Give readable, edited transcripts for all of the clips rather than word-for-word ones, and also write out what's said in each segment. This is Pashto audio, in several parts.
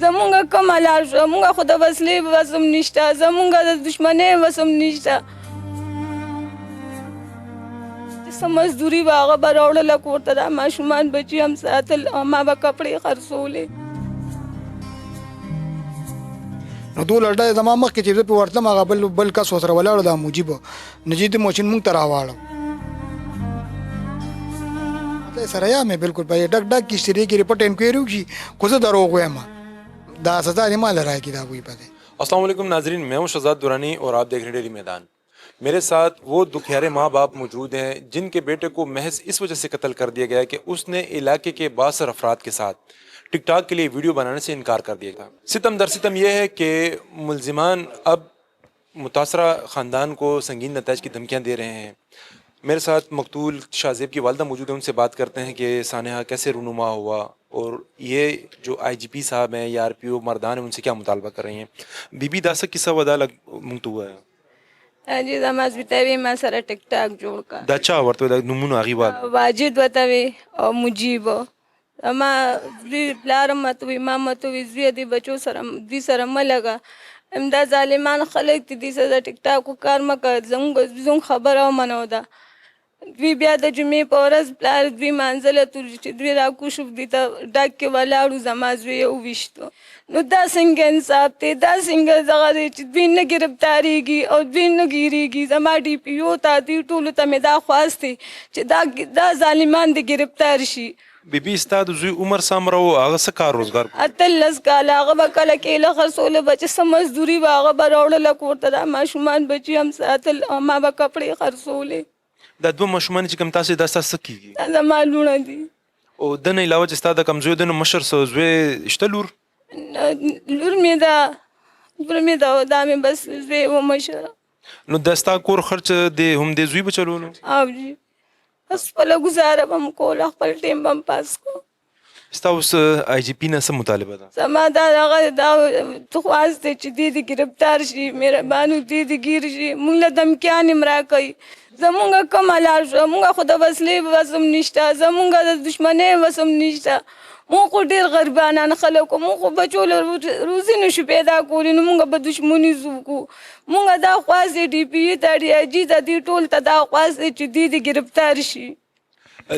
زمونږ کوم حلال شو مونږ خو د وسلې وسم نشته زمونږ د دشمنۍ وسم نشته څه مزدوري به هغه به راوړله کور ته دا ماشومان بچي هم ساتل ما به کپړې خرڅولې نو دوه لړډه زما مخکې چې زه پې ورتلم هغه بل کس ورسره ولاړو دا مجیب نجیب موچین مونږ ته راواړو سره یا مې بالکل په ډک ډک کشتري کې رپورټ انکوائری وشي خو زه دروغ وایم دا سزا دې ما لرا کی دا وی پته अस्सलाम वालेकुम नाजरीन, मैं हूं शहजाद दुरानी और आप देख रहे हैं डेली मैदान। मेरे साथ वो दुखियारे माँ बाप मौजूद हैं जिनके बेटे को महज इस वजह से कत्ल कर दिया गया है कि उसने इलाके के 62 अफराद के साथ टिकटॉक के लिए वीडियो बनाने से इनकार कर दिया था। सितम दर सितम यह है कि मुलजिमान अब मुतासरा ख़ानदान को संगीन नताइज की धमकियाँ दे रहे हैं। मेरे साथ मकतूल शाहजेब की वालदा मौजूद है, उनसे बात करते हैं कि सानहा कैसे रूनुमा हुआ और ये जो IGP साहब हैं या RPO मर्दान हैं उनसे क्या मुतालबा कर रही हैं। बीबी दासक किस्सा वदा लग मुंगतु हुआ है जी زما زویتوي ما سره ټیک ټاک جوړ کا دا چا ورته د نمونه غیبال واجد وتوي او مجيب اما دوی پلار متوي ما متوي زوی دي بچو سره دي سره ملګه امدا ظالمان خلک دي سره ټیک ټاک کار مکه زنګ خبر او منو دا دوی بیا د جمعې په ورځ پلار دوی منځله تور چې دوی راکوشو دي ته ډاک کې ولاړو زما زوی وویشتو نو دا څنګه انصاف دی دا څنګه دغه دی چې دوی نه ګرفتاریږي او دوی نه ګیریږي زما DPO ته دوی ټولو ته مې دا خواست دی چې دا ظالمان دې ګرفتار شي بیبي ستا د زوی عمر سامره و هغه څه کار روزګار 18 کاله هغه به کله کیله خرڅوله بچې څه مزدوري به هغه به راوړله کور ته دا ماشومان بچي هم ساتل او ما به کپړې خرڅولې دا دوه ماشومان چې کوم تاسو دا څه کیږي دا زما لوڼه دي او د نه علاوه چې ستا د کمزوی د مشر سو زوی شته لور مې دا دا مې بس زوی و مشره نو د ستا کور خرچ د هم د زوی بچلولو او جی بس خپله ګزاره به م کوله خپل ټیم به م پاس کو ستا اوس IGP نه څه مطالبه ده زما دا هغه دا خواست دی چې دې ګرفتار شي مهربانو دې ګیر شي مونږ له دمکیان هم راکوي زمونږ کوم حلال شو مونږ خو د وسلې وسم نشته زمونږ د دشمنۍ وسم نشته مونږ خو ډېر غریبانان خلک مونږ خو بچو له روزي نشو پیدا کولی نو مونږ به دشمني زوکو مونږ دا خواست دی DPO ته DIG ته دې ټول ته دا خواست دی چې دې ګرفتار شي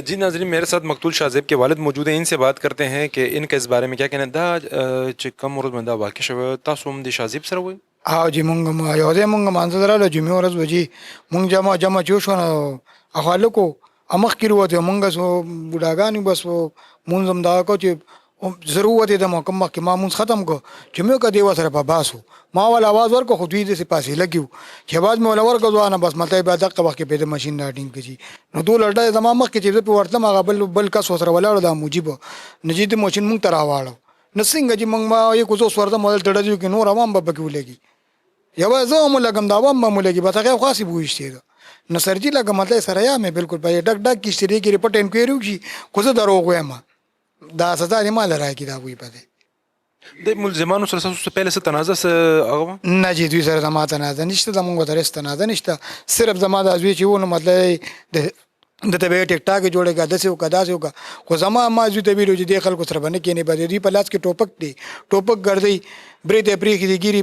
जी नाजरीन, मेरे साथ मकतूल शाहजेब के वालिद मौजूद हैं, इनसे बात करते हैं कि इनका इस बारे में क्या कहना है। दा कम उर्स बंदा वाक़ई शव तासुम दी शाहजेब सर हुई ها جی مونږ ما یو ځای مونږ مانځه دراله جمعې ورځ وجي مونږ جمع جوړ شو اخوالکو امخ کې وروته مونږ سو بډاګانی بس مونږ هم دا کو چې ضرورت د محکم کې ما مونږ ختم کو جمعې کا دیوا سره په باسو ما ول आवाज ورکو خو دوی دې پاسې لګیو چې بعد مې ول ورکو ځوانه بس مته به دغه وخت کې په ماشين راټینګ کړي نو دوه لړډه زما مخ کې چې په ورتلم هغه بل کس سره ولاړو دا مجيب نجیب موچین مونږ ته راواړو نسنګ چې مونږ ما یو کوزو سورته مول تړډیو کې نور عوام به پکې ولګي یو زه هم لګم دا عوام به مولګي به هغه خاصي بوښتي نو سرجی لګم مته سره یا مې بالکل په ډک ډک کشتري کې رپورټ انکوائری وشي خو زه دروغ وایم دا سزا دې ما لرا کی دا وی پته د ملزمانو سره تاسو پهله څه تنازع هغه نه جی دوی سره ما تنازع نشته د مونږ سره تنازع نشته صرف زما د ازوی چې ونه مطلب د تبه ټیک ټاک جوړېګا دسه وکدا سه وکا خو زما ما ازوی ته ویلو چې د خلکو سره باندې کې نه بده دی په لاس کې ټوپک دی ټوپک ګرځي برې ته پریخي دی ګيري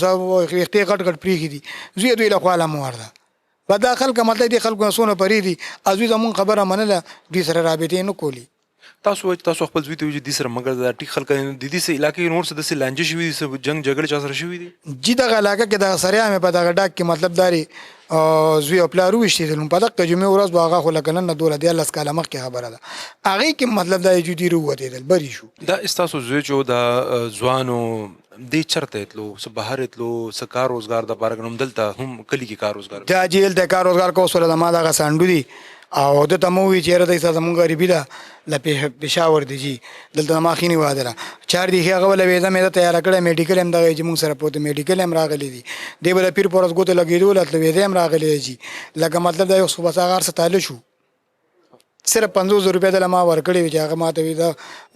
سب وختي غټ غټ پریخي دی زوی دوی له خواله مورده په داخل کا مطلب دی خلکو سونه پری دی ازوی زمون خبره منله دې سره رابطه نه کولی تاسو خپل زوی ته وجه دي سره مګر د ټیک خلک د دې سه علاقې نور څه د سه لانجه شوی دي جنگ جګړه چا سره شوی دي جی دا علاقه کې دا سره مې په دا ډاک کې مطلب داري زوی خپل رويشتي دلم په دغه جمعې ورځ باغه خو لکنه نه دوله دی الله سکاله مخ کې خبره ده هغه کې مطلب دا جو دی وروته دل بری شو دا استاسو زوی چې دا ځوانو دې چرته اتلو سه بهر اتلو سه کار روزګار د بارګنوم دلته هم کلی کې کار روزګار دا جیل د کار روزګار کو سره د ما دا سانډو دي او د تموي چیرې د ایسا زمونږ غریبی ده لپه پېښور دی جی دلته ما خینی واده چار دی هغه ول وېدا مې تیار کړې میډیکل هم دغه چې مونږ سره پروت میډیکل هم راغلي دي دی بل پیر پورس ګوت لګیدو لته وېدا هم راغلي جی لکه مطلب دا یو صبح ساغار ستاله شو صرف 500 روپیا د ما ورکړي چې هغه ماته وی دا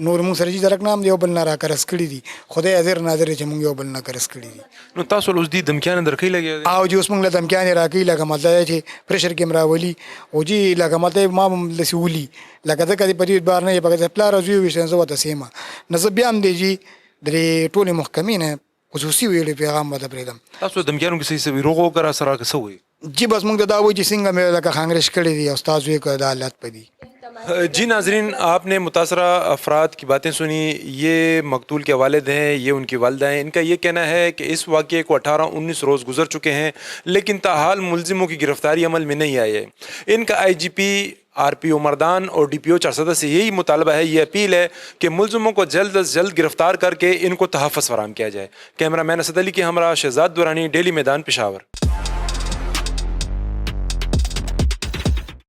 نور مونږ سره چې درک نام دی بل نه را کرس کړی دي خدای حاضر ناظر چې مونږ یو بل نه کرس کړی دي نو تاسو اوس دې دمکیان درکې لګي او چې اوس مونږ له دمکیان راکې لکه مطلب چې پرشر کیمرا ولي او جی لکه مطلب ما لسولي لکه دا کدي په دې بار نه په پلا راځي وښنځ وته سیمه نو بیا هم دی جی درې ټولې محکمې نه خصوصي ویلې پیغام به ته پرېږدم. تاسو دمکیانو کې څه ویروغ وکړه سره که څه وایي؟ جی بس موږ ته دا وایي چې څنګه مې لکه کانګرس کړی دی او ستاسو یې دا حالت په دي. जी नाजरीन, आपने मुतासरा अफराद की बातें सुनी. ये मकतूल के वालिद हैं, ये उनकी वालदा हैं. इनका ये कहना है कि इस वाक़े को 18-19 रोज़ गुजर चुके हैं लेकिन ताहाल मुलजिमों की गिरफ्तारी अमल में नहीं आई है. इनका IGP RPO मर्दान और DPO 4 से यही मुतालबा है, ये अपील है कि मुलजिमों को जल्द अज जल्द गिरफ्तार करके इनको तहफ़्फ़ुज़ फराहम किया जाए. कैमरा मैन असद अली के हमरा शहजाद दुरानी, डेली मैदान, पेशावर.